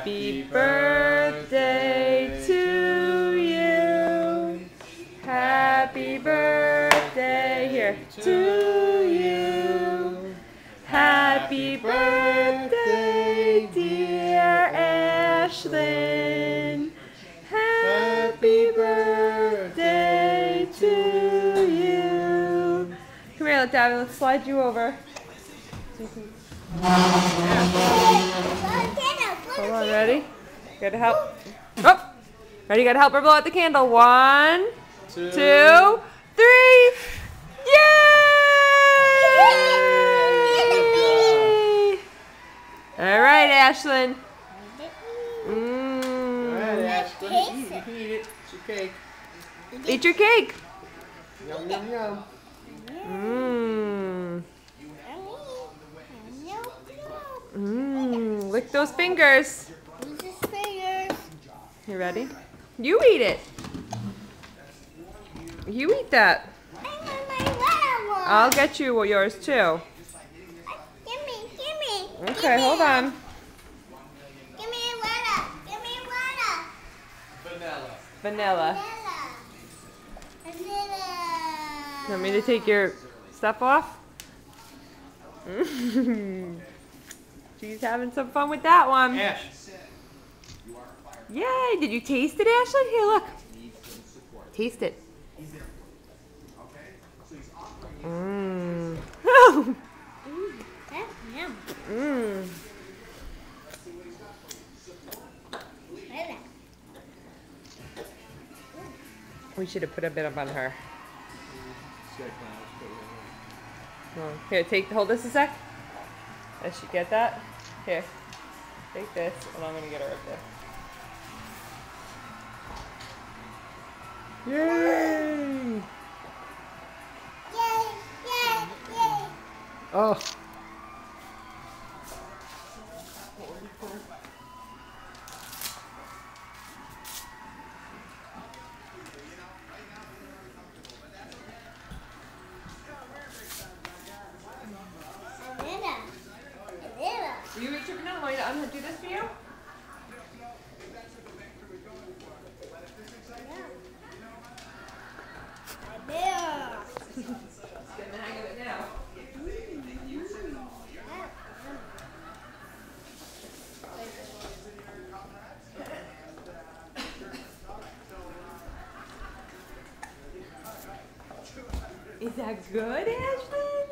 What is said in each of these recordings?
Happy birthday to you. Happy birthday here to you. Happy birthday, dear Ashlyn. Happy birthday to you. Come here, Daddy. Let's slide you over. Hold on, ready? Gotta help. Oh! Ready? Gotta help her blow out the candle. 1, 2, 3. Yay! All right, Ashlyn. Eat it. It's your cake. Eat your cake. Yum, yum, yum. Lick those fingers. You ready? You eat it. You eat that. I'll get you yours too. Okay, hold on. Vanilla. Want me to take your stuff off? She's having some fun with that one. Ash. Yay! Did you taste it, Ashlyn? Here, look. Taste it. Mmm. Mmm. We should have put a bit up on her. Oh, here, hold this a sec. Does she get that? Here, take this, and I'm gonna get her up there. Yay! Oh. Will you reach your banana? Want me to undo this for you? Getting the hang of it now. Is that good, Ashlyn?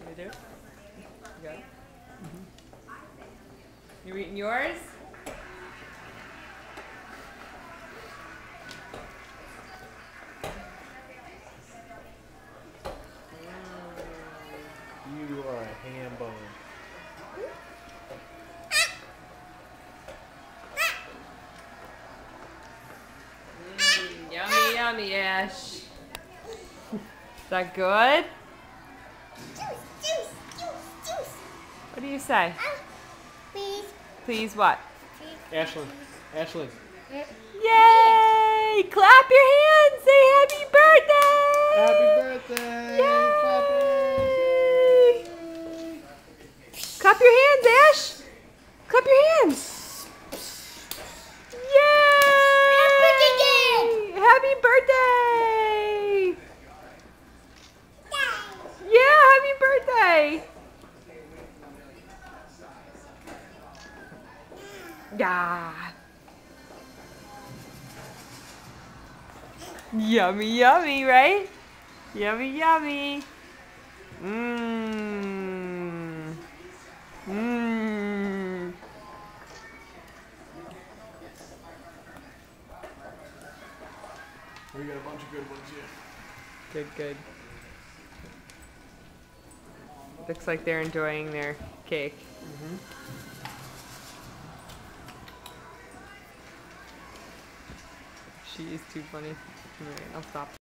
You do? You got it? You eating yours? You are a ham bone. Yummy, yummy, Ash. Is that good? What do you say? Please. Please what? Ashlyn. Ashlyn. Yay! Clap your hands! Say happy birthday! Happy birthday! Clap Yay! Clap your hands, Ash! Clap your hands! Yay! Happy birthday! Yeah, happy birthday! Yeah. Yummy, yummy, right? Yummy, yummy. Mmm. Mmm. We got a bunch of good ones here. Good, good. Looks like they're enjoying their cake. She is too funny. Alright, I'll stop.